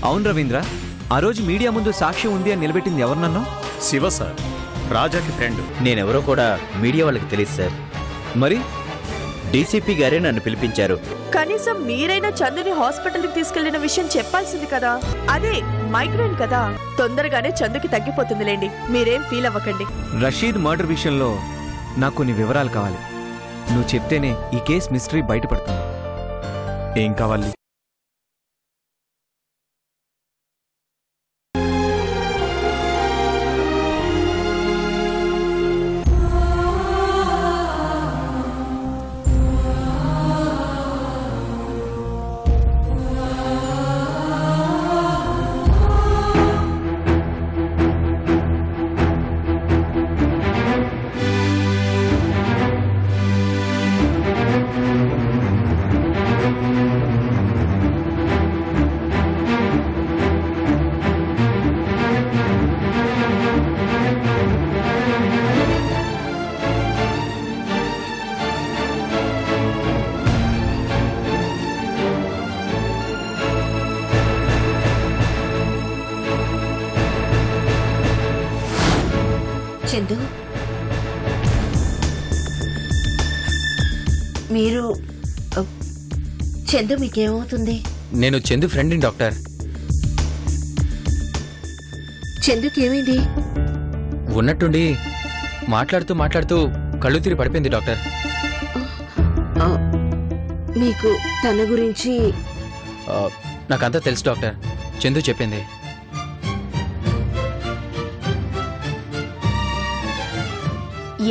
అవును రవీంద్ర, ఆ రోజు మీడియా ముందు సాక్ష్యం ఉంది అని నిలబెట్టింది ఎవరినన్నా? శివ సార్, రాజాకి ఫ్రెండ్. నేనెవరో కూడా మీడియా వాళ్ళకి తెలియదు సార్. మరి డీసీపీ గారే నన్ను పిలిపించారు. కనీసం మీరైనా చందుని హాస్పిటల్కి తీసుకెళ్లిన విషయం చెప్పాల్సింది కదా. అదే మైగ్రేన్ కదా, తొందరగానే చందుకి తగ్గిపోతుందిలేండి, మీరేం ఫీల్ అవ్వకండి. రషీద్ మర్డర్ విషయంలో నాకు కొన్ని వివరాలు కావాలి. నువ్వు చెప్తేనే ఈ కేస్ మిస్టరీ బయటపడుతుంది. ఏం కావాలి? చందు, మీరు చందు మీకేమవుతుంది? నేను చందు ఫ్రెండ్ని డాక్టర్. చందుకి ఏమైంది? ఉన్నట్టుండి మాట్లాడుతూ మాట్లాడుతూ కళ్ళు తిరిగి పడిపోయింది డాక్టర్. మీకు తన గురించి నాకంతా తెలుసు డాక్టర్, చందు చెప్పింది.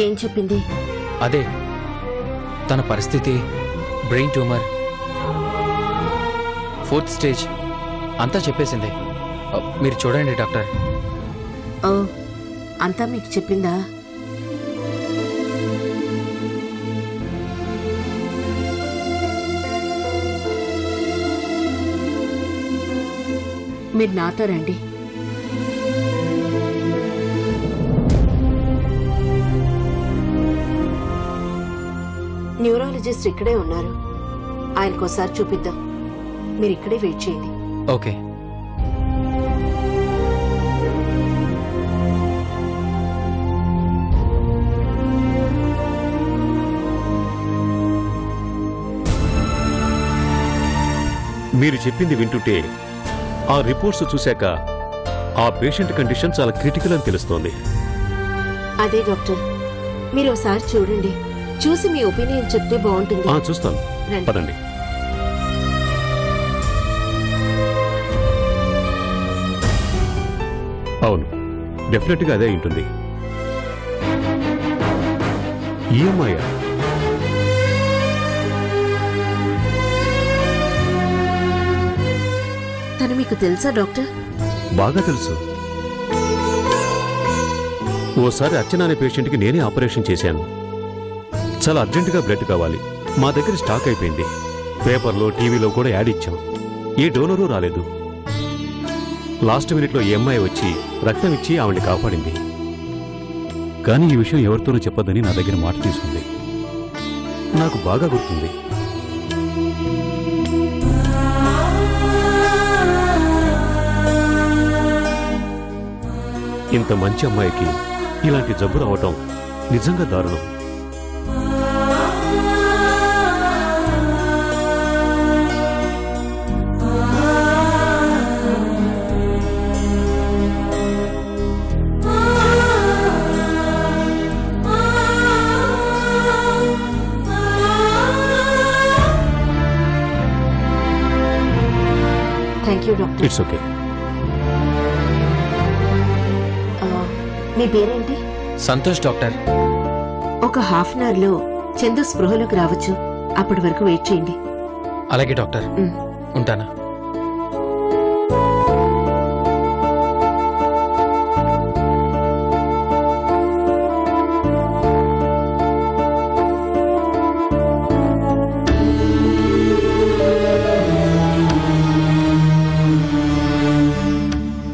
ఏం చెప్పింది? అదే తన పరిస్థితి, బ్రెయిన్ ట్యూమర్, 4th స్టేజ్ అంతా చెప్పేసింది. మీరు చూడండి డాక్టర్. ఓ, అంతా మీకు చెప్పిందా? మీరు నాతో రండి. న్యూరాలజిస్ట్ ఇక్కడే ఉన్నారు, ఆయనకోసారి చూపిద్దాం. మీరు ఇక్కడే వెయిట్ చేయండి. ఓకే. మీరు చెప్పింది వింటుంటే ఆ రిపోర్ట్స్ చూశాక ఆ పేషెంట్ కండిషన్ చాలా క్రిటికల్ అని తెలుస్తోంది. అదే డాక్టర్, మీరు ఒకసారి చూడండి, చూసి మీ ఒపీనియన్ చెప్తే బాగుంటుంది. చూస్తాను, పదండి. అవును, డెఫినెట్ గా అదే ఉంటుంది. ఈఎంఐ తను మీకు తెలుసా డాక్టర్? బాగా తెలుసు. ఓసారి అర్చన అనే పేషెంట్కి నేనే ఆపరేషన్ చేశాను. చాలా అర్జెంటుగా బ్లడ్ కావాలి, మా దగ్గర స్టాక్ అయిపోయింది. పేపర్లో టీవీలో కూడా యాడ్ ఇచ్చాం. ఏ డోనరు రాలేదు. లాస్ట్ మినిట్లో ఈఎంఐ వచ్చి రక్తం ఇచ్చి ఆవిడ్ని కాపాడింది. కానీ ఈ విషయం ఎవరితోనూ చెప్పొద్దని నా దగ్గర మాట తీసుకుంది. నాకు బాగా గుర్తుంది. ఇంత మంచి అమ్మాయికి ఇలాంటి జబ్బు రావటం నిజంగా దారుణం. Thank you doctor. It's okay. మీ పేరేంటి? సంతోష్ డాక్టర్. ఒక హాఫ్ అన్ అవర్ లో చందు స్పృహలోకి రావచ్చు, అప్పటి వరకు వెయిట్ చేయండి. అలాగే డాక్టర్, ఉంటానా?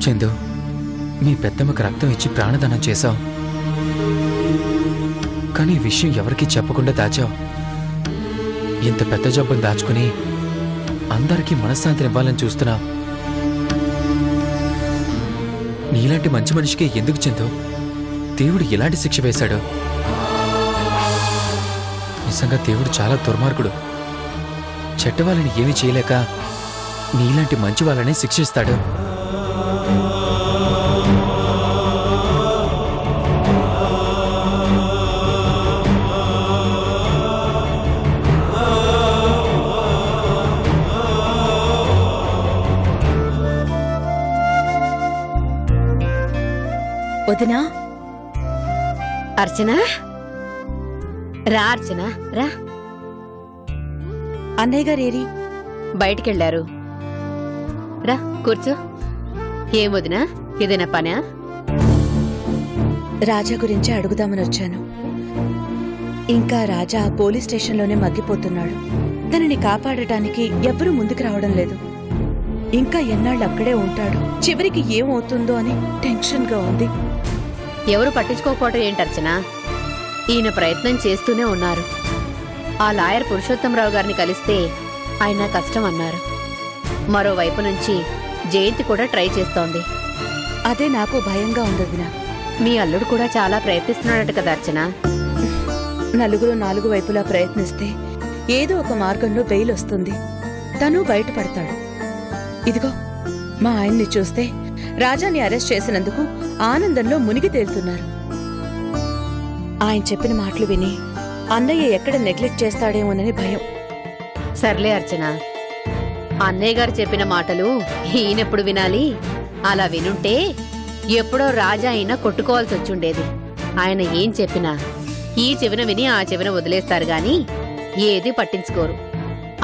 చందు, మీ పెద్దమ్మకు రక్తం ఇచ్చి ప్రాణదానం చేశావు, కానీ ఈ విషయం ఎవరికీ చెప్పకుండా దాచావు. ఇంత పెద్ద జబ్బును దాచుకుని అందరికీ మనశ్శాంతిని ఇవ్వాలని చూస్తున్నావు. నీలాంటి మంచి మనిషికి ఎందుకు చెందో దేవుడు ఎలాంటి శిక్ష వేశాడు? నిజంగా దేవుడు చాలా దుర్మార్గుడు. చెడ్డ వాళ్ళని ఏమీ చేయలేక నీలాంటి మంచి వాళ్ళనే శిక్షిస్తాడు. వదినా, అర్చన రా, అర్చన రా. అన్నయ్య గారేరి? బయటికెళ్లారు. రా కూర్చో. ఏం వదినా, ఏదైనా పనా? రాజా గురించి అడుగుదామని వచ్చాను. ఇంకా రాజా పోలీస్ స్టేషన్లోనే మగ్గిపోతున్నాడు. తనని కాపాడటానికి ఎవ్వరూ ముందుకు రావడం లేదు. ఇంకా ఎన్నాళ్ళు అక్కడే ఉంటాడు? చివరికి ఏమవుతుందో అని టెన్షన్గా ఉంది. ఎవరు పట్టించుకోకపోవటం ఏంటర్చన? ఈయన ప్రయత్నం చేస్తూనే ఉన్నారు. ఆ లాయర్ పురుషోత్తమరావు గారిని కలిస్తే ఆయన కష్టం అన్నారు. మరోవైపు నుంచి జయంతి కూడా ట్రై చేస్తోంది. అదే నాకు భయంగా ఉండదునా. మీ అల్లుడు కూడా చాలా ప్రయత్నిస్తున్నాడట కదా అర్చన? నలుగురు నాలుగు వైపులా ప్రయత్నిస్తే ఏదో ఒక మార్గంలో బెయిల్ వస్తుంది. తను బయటపడతాడు. ఇదిగో మా ఆయన్ని చూస్తే రాజాని అరెస్ట్ చేసినందుకు ఆనందంలో మునిగి తేలుతున్నారు. ఆయన చెప్పిన మాటలు విని అన్నయ్య ఎక్కడ నెగ్లెక్ట్ చేస్తాడేమోనని భయం. సర్లే అర్చన, అన్నయ్య గారు చెప్పిన మాటలు ఈయనెప్పుడు వినాలి? అలా వినుంటే ఎప్పుడో రాజా అయినా కొట్టుకోవాల్సి వచ్చుండేది. ఆయన ఏం చెప్పినా ఈ చెవిన విని ఆ చెవిన వదిలేస్తారు గాని ఏది పట్టించుకోరు.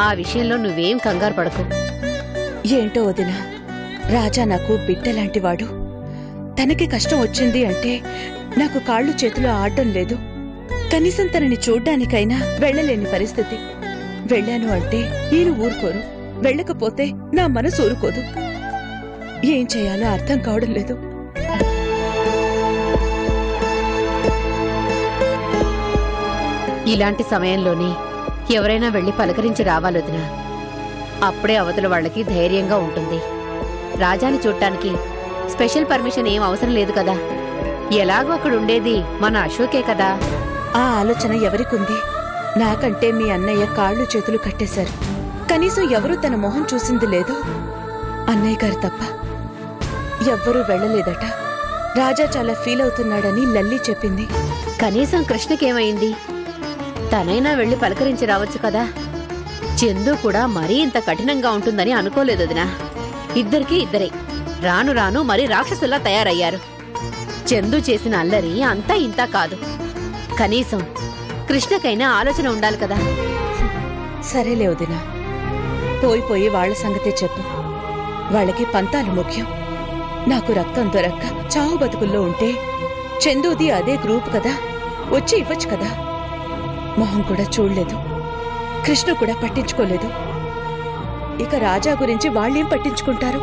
ఆ విషయంలో నువ్వేం కంగారు పడకు. ఏంటో వదినా, రాజా నాకు బిడ్డలాంటివాడు. తనకి కష్టం వచ్చింది అంటే నాకు కాళ్ళు చేతులు ఆడడం లేదు. కనీసం తనని చూడ్డానికైనా వెళ్లలేని పరిస్థితి. వెళ్ళాను అంటే నేను ఊరుకోరు, వెళ్ళకపోతే నా మనసు ఊరుకోదు. ఏం చేయాలో అర్థం కావడం లేదు. ఇలాంటి సమయంలోనే ఎవరైనా వెళ్లి పలకరించి రావాలొదినా. అప్పుడే అవతల వాళ్ళకి ధైర్యంగా ఉంటుంది. రాజాని చూడటానికి స్పెషల్ పర్మిషన్ ఏం అవసరం లేదు కదా. ఎలాగో అక్కడ ఉండేది మన అశోకే కదా. ఆ ఆలోచన ఎవరికుంది? నాకంటే మీ అన్నయ్య కాళ్ళు చేతులు కట్టేశారు. కనీసం ఎవరూ తన మొహం చూసింది లేదు. అన్నయ్య గారు తప్ప ఎవ్వరూ వెళ్లలేదట. రాజా చాలా ఫీల్ అవుతున్నాడని లల్లి చెప్పింది. కనీసం కృష్ణకేమైంది? తనైనా వెళ్లి పలకరించి రావచ్చు కదా. చందు కూడా మరీ ఇంత కఠినంగా ఉంటుందని అనుకోలేదు వదినా. ఇద్దరికీ ఇద్దరే రాను రాను మరీ రాక్షసుల్లా తయారయ్యారు. చందు చేసిన అల్లరి అంతా ఇంతా కాదు. కనీసం కృష్ణకైనా ఆలోచన ఉండాలి కదా. సరేలే వదినా, పోయి వాళ్ల సంగతే చెప్పు. వాళ్ళకి పంతాలు ముఖ్యం. నాకు రక్తం దొరక్క చావు బతుకుల్లో ఉంటే చందుది అదే గ్రూప్ కదా, వచ్చి ఇవ్వచ్చు కదా. మొహం కూడా చూడలేదు, కృష్ణ కూడా పట్టించుకోలేదు. ఇక రాజా గురించి వాళ్ళేం పట్టించుకుంటారు?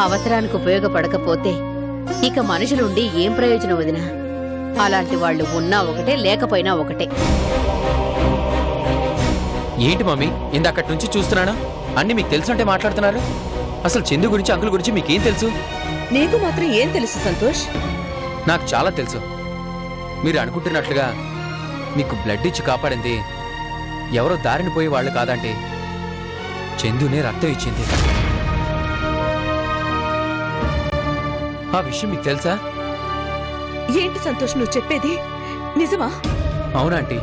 అవసరానికి ఉపయోగపడకపోతే ఇక మనుషులుండి ఏం ప్రయోజనం వదినా? అలాంటి వాళ్ళు ఉన్నా ఒకటే, లేకపోయినా ఒకటే. ఏంటి మమ్మీ, ఇందాకటి నుంచి చూస్తున్నానా అన్ని మీకు తెలుసుంటే మాట్లాడుతున్నారు. అసలు చందు గురించి, అంకుల్ గురించి మీకేం తెలుసు? నీకు మాత్రం ఏం తెలుసు సంతోష్? నాకు చాలా తెలుసు. మీరు అనుకుంటున్నట్లుగా మీకు బ్లడ్ ఇచ్చి కాపాడింది ఎవరో దారిని పోయే వాళ్ళు కాదంటే చందునే రక్తం ఇచ్చింది. ఆ విషయం మీకు తెలుసా? ఏంటి సంతోష్ నువ్వు చెప్పేది? నిజమా? అవునాంటీ,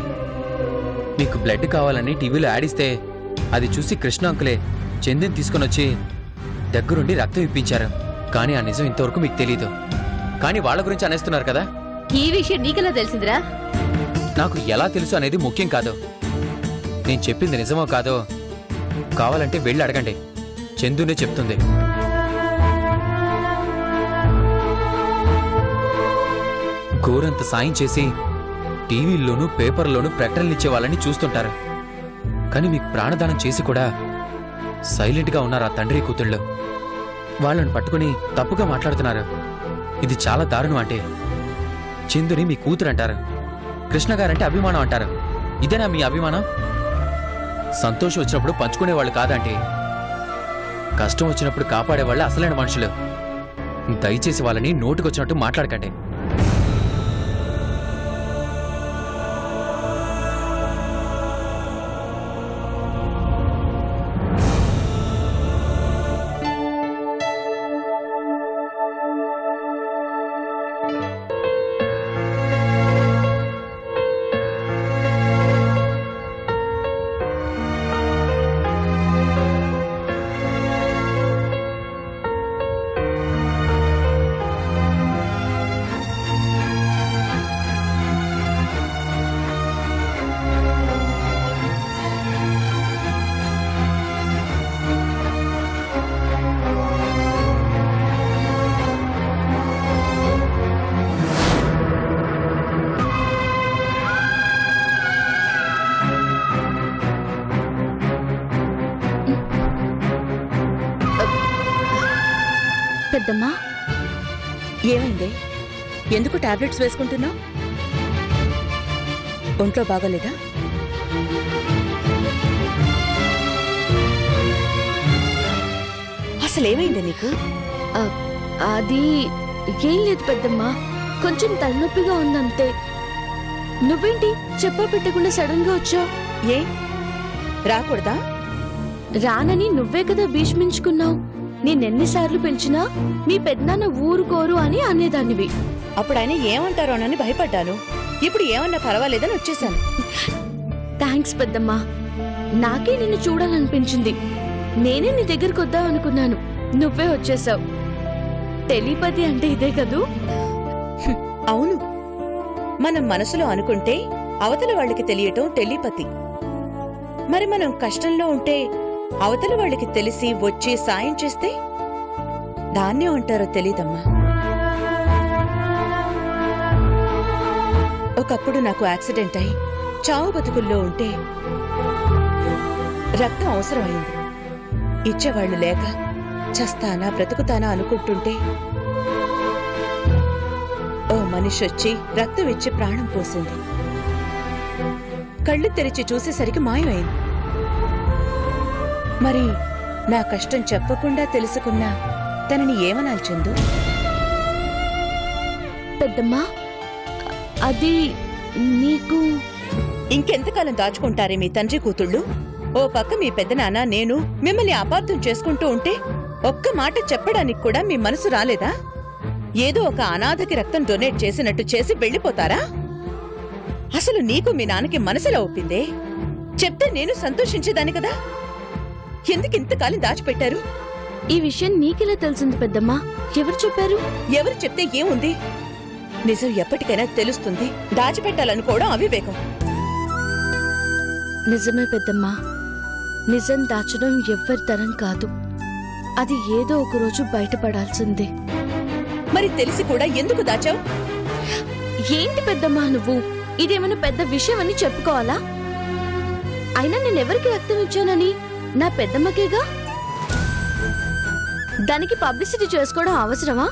మీకు బ్లడ్ కావాలని టీవీలో యాడ్ ఇస్తే అది చూసి కృష్ణ అంకులే చందుని తీసుకుని వచ్చి దగ్గరుండి రక్తం ఇప్పించారు. కానీ ఆ నిజం ఇంతవరకు మీకు తెలీదు. కానీ వాళ్ళ గురించి అనేస్తున్నారు కదా. ఈ విషయం నీకెలా తెలిసిందిరా? నాకు ఎలా తెలుసు అనేది ముఖ్యం కాదు. నేను చెప్పింది నిజమో కాదో కావాలంటే వెళ్ళి అడగండి, చందునే చెప్తుంది. ఘోరంత సాయం చేసి టీవీల్లోనూ పేపర్లోనూ ప్రకటనలు ఇచ్చే వాళ్ళని చూస్తుంటారు. కానీ మీకు ప్రాణదానం చేసి కూడా సైలెంట్గా ఉన్నారు ఆ తండ్రి కూతుళ్ళు. వాళ్ళని పట్టుకుని తప్పుగా మాట్లాడుతున్నారు. ఇది చాలా దారుణం. అంటే చందుని మీ కూతురు అంటారు, కృష్ణ గారంటే అభిమానం అంటారు. ఇదేనా మీ అభిమానం? సంతోషం వచ్చినప్పుడు పంచుకునేవాళ్ళు కాదంటే కష్టం వచ్చినప్పుడు కాపాడే వాళ్ళే అసలైన మనుషులు. దయచేసి వాళ్ళని నోటికొచ్చినట్టు మాట్లాడకండి. పెద్దమ్మా, ఏమైంది? ఎందుకు టాబ్లెట్స్ వేసుకుంటున్నావు? ఒంట్లో బాగోలేదా? అసలేమైంది నీకు? అది ఏం లేదు పెద్దమ్మా, కొంచెం తలనొప్పిగా ఉందంతే. నువ్వేంటి చెప్పా పెట్టకుండా సడన్ గా వచ్చావు? ఏ రాకూడదా? రానని నువ్వే కదా భీష్మించుకున్నావు. నేనెన్నిసార్లు పిలిచినా మీ పెద్దనాన్న ఊరుకోరు అని అనేదానివి. అప్పుడు ఆయన ఏమంటారోనని భయపడ్డాను. ఇప్పుడు ఏమన్నా పర్వాలేదని వచ్చేసాను. థ్యాంక్స్ పెద్దమ్మా, నాకే నిన్ను చూడాలనిపించింది. నేనే నీ దగ్గరకు వద్దామనుకున్నాను, నువ్వే వచ్చేసావు. టెలిపతి అంటే ఇదే కదూ? అవును, మనం మనసులో అనుకుంటే అవతల వాళ్ళకి తెలియటం టెలిపతి. మరి మనం కష్టంలో ఉంటే అవతల వాళ్ళకి తెలిసి వచ్చి సాయం చేస్తే దాన్నే అంటారో తెలీదమ్మా. ఒకప్పుడు నాకు యాక్సిడెంట్ అయి చావు బతుకుల్లో ఉంటే రక్తం అవసరమైంది. ఇచ్చేవాళ్లు లేక చస్తానా బ్రతుకుతానా అనుకుంటుంటే ఓ మనిషి వచ్చి రక్తం ఇచ్చి ప్రాణం పోసింది. కళ్ళు తెరిచి చూసేసరికి మాయమైంది. మరి నా కష్టం చెప్పకుండా తెలుసుకున్నా తనని ఏమనాలి చందు? పెద్దమ్మా, అది నీకు... ఇంకెంతకాలం దాచుకుంటారే మీ తండ్రి కూతుళ్ళు? ఓ పక్క మీ పెద్దనాన్న నేను మిమ్మల్ని అపార్థం చేసుకుంటూ ఉంటే ఒక్క మాట చెప్పడానికి కూడా మీ మనసు రాలేదా? ఏదో ఒక అనాథకి రక్తం డొనేట్ చేసినట్టు చేసి వెళ్ళిపోతారా? అసలు నీకు మీ నాన్నకి మనసులో ఒప్పిందే? చెప్తే నేను సంతోషించేదాన్ని కదా. ఎందుకింతకాలం దాచిపెట్టారు? ఈ విషయం నీకెలా తెలిసింది పెద్దమ్మా? ఎవరు చెప్పారు? ఎవరు చెప్తే ఏముంది? నిజం ఎప్పటికైనా తెలుస్తుంది. దాచిపెట్టాలనుకోవడం అవివేకం. నిజమే పెద్దమ్మా, నిజం దాచడం ఎవ్వరి తరం కాదు. అది ఏదో ఒకరోజు బయటపడాల్సిందే. మరి తెలిసి కూడా ఎందుకు దాచావు? ఏంటి పెద్దమ్మా నువ్వు? ఇదేమైనా పెద్ద విషయం అని చెప్పుకోవాలా? అయినా నేనెవరికి రక్తం ఇచ్చానని? నా పెద్దమ్మకేగా. దానికి పబ్లిసిటీ చేసుకోవడం అవసరమా?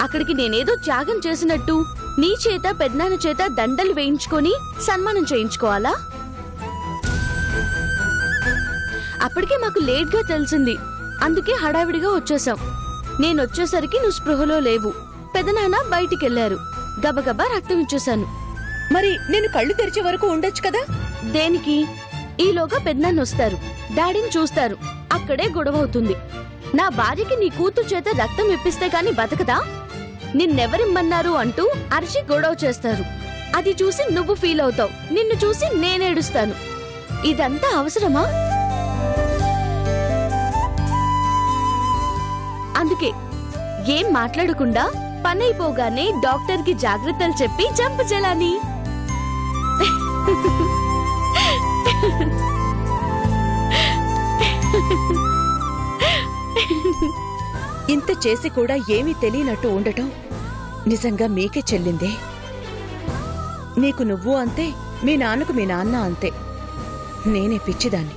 అక్కడికి నేనేదో త్యాగం చేసినట్టు నీ చేత పెద్దనాన్న చేత దండలు వేయించుకొని సన్మానం చేయించుకోవాలా? అప్పటికే మాకు లేట్గా తెలిసింది, అందుకే హడావిడిగా వచ్చేసాం. నేనొచ్చేసరికి నువ్వు స్పృహలో లేవు. పెద్దనాన్న బయటికెళ్లారు. గబగబా రక్తం ఇచ్చేశాను. మరి నేను కళ్ళు తెరిచే వరకు ఉండొచ్చు కదా? దేనికి? ఈలోగా పెద్దనాన్న వస్తారు, డాడీని చూస్తారు. అక్కడే గొడవ అవుతుంది. నా భార్యకి నీ కూతురు చేత రక్తం ఇప్పిస్తే కాని బతకదా? నిన్నెవరిమ్మన్నారు అంటూ అరిచి గొడవ చేస్తారు. అది చూసి నువ్వు ఫీల్ అవుతావు, నిన్ను చూసి నేనేడుస్తాను. ఇదంతా అవసరమా? అందుకే ఏం మాట్లాడకుండా పనైపోగానే డాక్టర్కి జాగ్రత్తలు చెప్పి చంపజలాని. ఇంత చేసి కూడా ఏమీ తెలియనట్టు ఉండటం నిజంగా మీకే చెల్లిందే. నీకు నువ్వు అంతే, మీ నాన్నకు మీ నాన్న అంతే. నేనే పిచ్చిదాన్ని.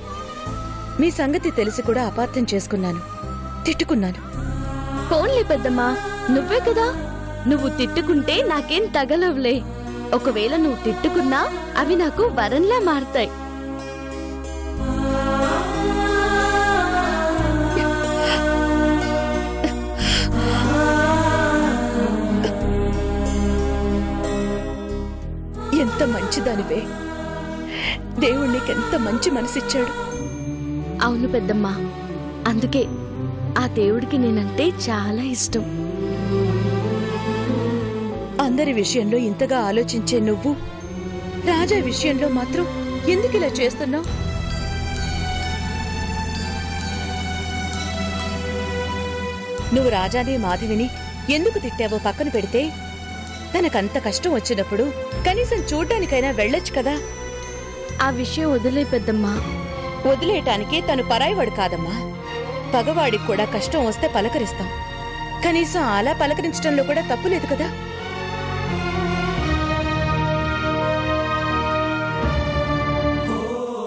మీ సంగతి తెలిసి కూడా అపార్థం చేసుకున్నాను, తిట్టుకున్నాను. ఫోన్లే పెద్దమ్మా, నువ్వే కదా. నువ్వు తిట్టుకుంటే నాకేం తగలవులే. ఒకవేళ నువ్వు తిట్టుకున్నా అవి నాకు వరంలా మారతాయి. మంచిదానివే. దేవుడు నీకెంత మంచి మనసిచ్చాడు. అవును పెద్దమ్మా, అందుకే ఆ దేవుడికి నేనంటే చాలా ఇష్టం. అందరి విషయంలో ఇంతగా ఆలోచించే నువ్వు రాజా విషయంలో మాత్రం ఎందుకు ఇలా చేస్తున్నావు? నువ్వు రాజాని మాధవిని ఎందుకు తిట్టావో పక్కన పెడితే, తనకంత కష్టం వచ్చినప్పుడు కనీసం చూడ్డానికైనా వెళ్ళొచ్చు కదా. ఆ విషయం వదిలే పెద్దమ్మా. వదిలేయటానికి తను పరాయివాడు కాదమ్మా. పగవాడికి కూడా కష్టం వస్తే పలకరిస్తాం. కనీసం అలా పలకరించడంలో కూడా తప్పులేదు కదా.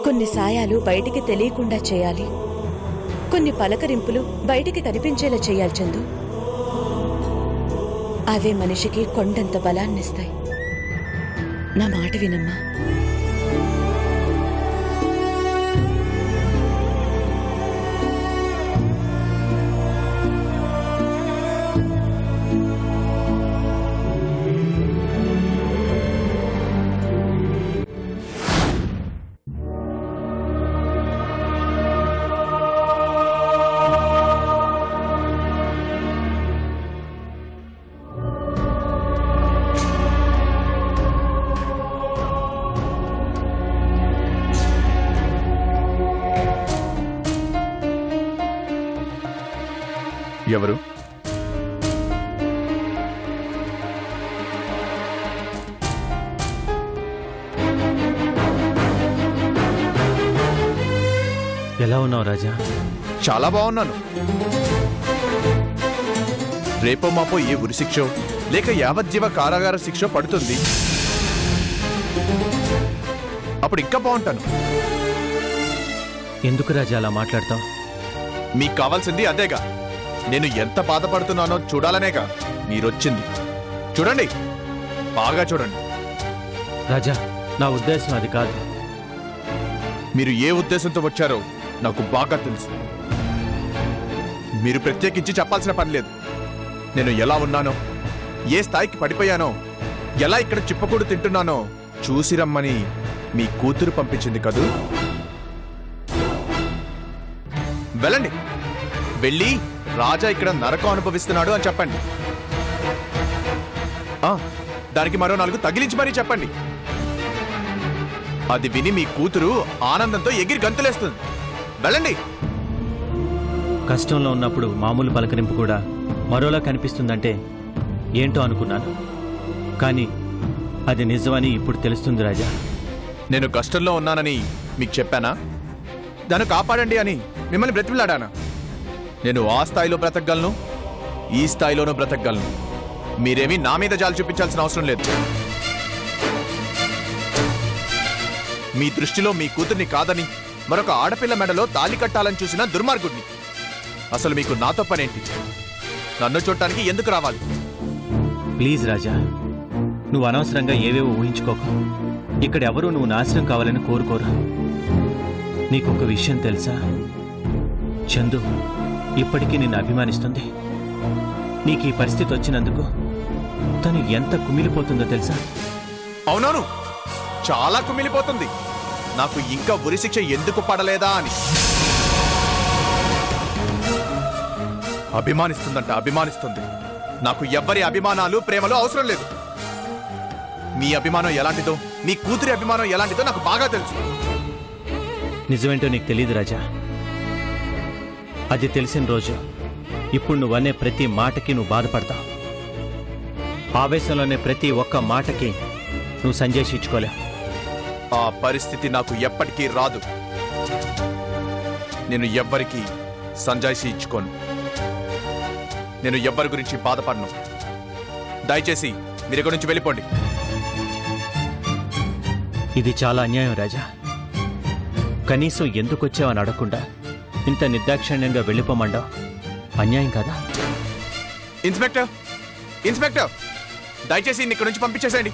కొన్ని సాయాలు బయటికి తెలియకుండా చేయాలి, కొన్ని పలకరింపులు బయటికి కనిపించేలా చేయాలి చందు. అవే మనిషికి కొండంత బలాన్నిస్తాయి. నా మాట వినమ్మా. ఎవరు? ఎలా ఉన్నావు రాజా? చాలా బాగున్నాను. రేపో మాపో ఏ ఉరి శిక్షో లేక యావజ్జీవ కారాగార శిక్ష పడుతుంది. అప్పుడు ఇంకా బాగుంటాను. ఎందుకు రాజా అలా మాట్లాడతావు? మీకు కావాల్సింది అదేగా. నేను ఎంత బాధపడుతున్నానో చూడాలనేగా మీరొచ్చింది. చూడండి, బాగా చూడండి. రాజా, నా ఉద్దేశం అది కాదు. మీరు ఏ ఉద్దేశంతో వచ్చారో నాకు బాగా తెలుసు. మీరు ప్రత్యేకించి చెప్పాల్సిన పని లేదు. నేను ఎలా ఉన్నానో, ఏ స్థాయికి పడిపోయానో, ఎలా ఇక్కడ చిప్పకూడు తింటున్నానో చూసి రమ్మని మీ కూతురు పంపించింది కదూ. వెళ్ళండి, వెళ్ళి రాజా ఇక్కడ నరకం అనుభవిస్తున్నాడు అని చెప్పండి. దానికి మరో 4 తగిలించి మరీ చెప్పండి. అది విని మీ కూతురు ఆనందంతో ఎగిరి గంతులేస్తుంది. వెళ్ళండి. కష్టంలో ఉన్నప్పుడు మామూలు పలకరింపు కూడా మరోలా కనిపిస్తుందంటే ఏంటో అనుకున్నాను, కానీ అది నిజమని ఇప్పుడు తెలుస్తుంది రాజా. నేను కష్టంలో ఉన్నానని మీకు చెప్పానా? దాన్ని కాపాడండి అని మిమ్మల్ని బ్రతిమలాడానా? నేను ఆ స్థాయిలో బ్రతకగలను, ఈ స్థాయిలోనూ బ్రతకగలను. మీరేమీ నా మీద జాలి చూపించాల్సిన అవసరం లేదు. మీ దృష్టిలో మీ కూతుర్ని కాదని మరొక ఆడపిల్ల మెడలో తాళి కట్టాలని చూసిన దుర్మార్గుడిని. అసలు మీకు నాతో పనేంటి? నన్ను చూడటానికి ఎందుకు రావాలి? ప్లీజ్ రాజా, నువ్వు అనవసరంగా ఏవేవో ఊహించుకోకు. ఇక్కడెవరూ నువ్వు నాశనం కావాలని కోరుకోరు. నీకొక విషయం తెలుసా? చందు ఇప్పటికీ నిన్ను అభిమానిస్తుంది. నీకు ఈ పరిస్థితి వచ్చినందుకు తను ఎంత కుమిలిపోతుందో తెలుసా? అవునవును, చాలా కుమిలిపోతుంది. నాకు ఇంకా ఉరిశిక్ష ఎందుకు పడలేదా అని అభిమానిస్తుందంట. అభిమానిస్తుంది. నాకు ఎవ్వరి అభిమానాలు ప్రేమలు అవసరం లేదు. మీ అభిమానం ఎలాంటిదో, మీ కూతురి అభిమానం ఎలాంటిదో నాకు బాగా తెలుసు. నిజమేంటో నీకు తెలియదు రాజా. అది తెలిసిన రోజు ఇప్పుడు నువ్వనే ప్రతి మాటకి నువ్వు బాధపడతావు. ఆవేశంలోనే ప్రతి ఒక్క మాటకి నువ్వు సంజాషించుకోలేవు. ఆ పరిస్థితి నాకు ఎప్పటికీ రాదు. నేను ఎవ్వరికి సంజాయిషి ఇచ్చుకోను. నేను ఎవ్వరి గురించి బాధపడను. దయచేసి మీరు ఇక్కడి నుంచి వెళ్ళిపోండి. ఇది చాలా అన్యాయం రాజా. కనీసం ఎందుకు వచ్చావని అడగకుండా ఇంత నిర్దాక్షిణ్యంగా వెళ్ళిపోమంటావు. అన్యాయం కదా? ఇన్స్పెక్టర్, ఇన్స్పెక్టర్, దయచేసి ఇక్కడి నుంచి పంపించేసేయండి.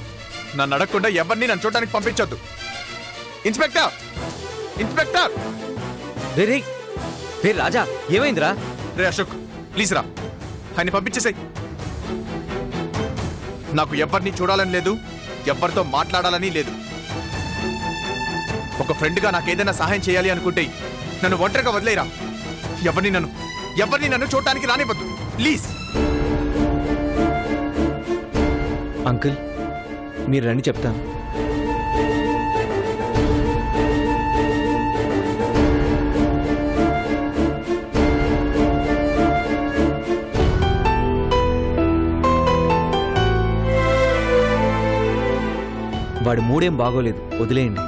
నన్ను అడగకుండా ఎవరిని నన్ను చూడడానికి పంపించొద్దు. Inspector, inspector. రే రే రే రాజా, ఏమైందిరా? రే అశోక్, ప్లీజ్ రా, ఆయన పంపించేసాయి. నాకు ఎవరిని చూడాలని లేదు, ఎవరితో మాట్లాడాలని లేదు. ఒక ఫ్రెండ్గా నాకేదైనా సహాయం చేయాలి అనుకుంటే నన్ను ఒంటరిగా వదిలేరా. ఎవరిని నన్ను చూడటానికి రానివ్వద్దు ప్లీజ్. అంకుల్ మీరు రండి చెప్తాను. వాడి మూడేం బాగోలేదు, వదిలేయండి.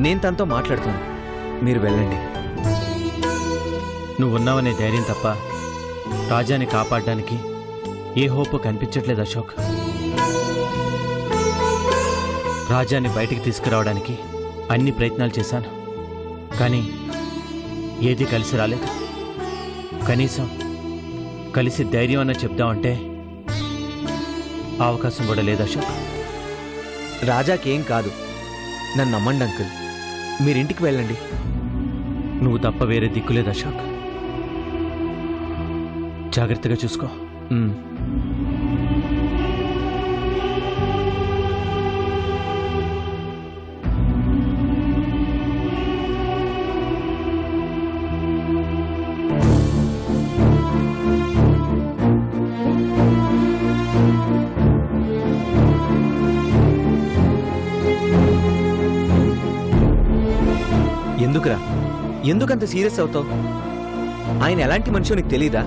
నేను తనతో మాట్లాడుతాను, మీరు వెళ్ళండి. నువ్వున్నావనే ధైర్యం తప్ప రాజాని కాపాడడానికి ఏ హోప్ కనిపించట్లేదు అశోక్. రాజాని బయటికి తీసుకురావడానికి అన్ని ప్రయత్నాలు చేశాను, కానీ ఏది కలిసి రాలేదు. కనీసం కలిసి ధైర్యం అన్న చెప్దామంటే అవకాశం కూడా లేదు అశోక్. రాజాకేం కాదు, నన్ను నమ్మండి అంకుల్. మీరింటికి వెళ్ళండి. నువ్వు తప్ప వేరే దిక్కులేదు అశోక్. జాగ్రత్తగా చూసుకో. ఎందుకురా, ఎందుకంత సీరియస్ అవుతావు? ఆయన ఎలాంటి మనిషో నీకు తెలీదా?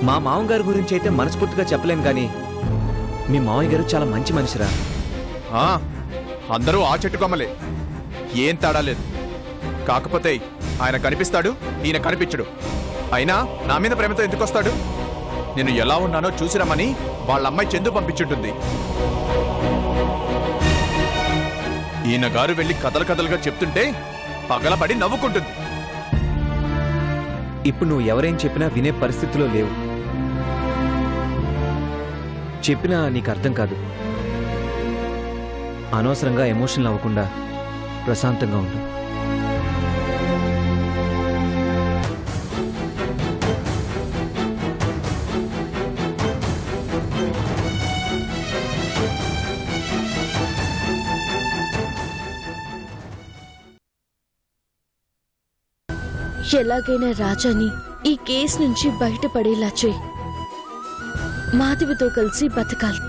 మా మామగారి గురించి అయితే మనస్ఫూర్తిగా చెప్పలేను, కానీ మీ మామయ్య గారు చాలా మంచి మనిషిరా. అందరూ ఆ చెట్టు కొమ్మలే, ఏం తేడా లేదు. కాకపోతే ఆయన కనిపిస్తాడు, ఈయన కనిపించడు. అయినా నా మీద ప్రేమతో ఎందుకు వస్తాడు? నేను ఎలా ఉన్నానో చూసిరమ్మని వాళ్ళ అమ్మాయి చందు పంపించుంటుంది. ఈయన గారు వెళ్ళి కథలుగా చెప్తుంటే పగలబడి నవ్వుకుంటుంది. ఇప్పుడు నువ్వు ఎవరేం చెప్పినా వినే పరిస్థితిలో లేవు. చెప్పినా నీకు అర్థం కాదు. అనవసరంగా ఎమోషనల్ అవ్వకుండా ప్రశాంతంగా ఉండు. ఎలాగైనా రాజాని ఈ కేసు నుంచి బయటపడేలా చేయి. మాధవితో కలిసి బతకాలి.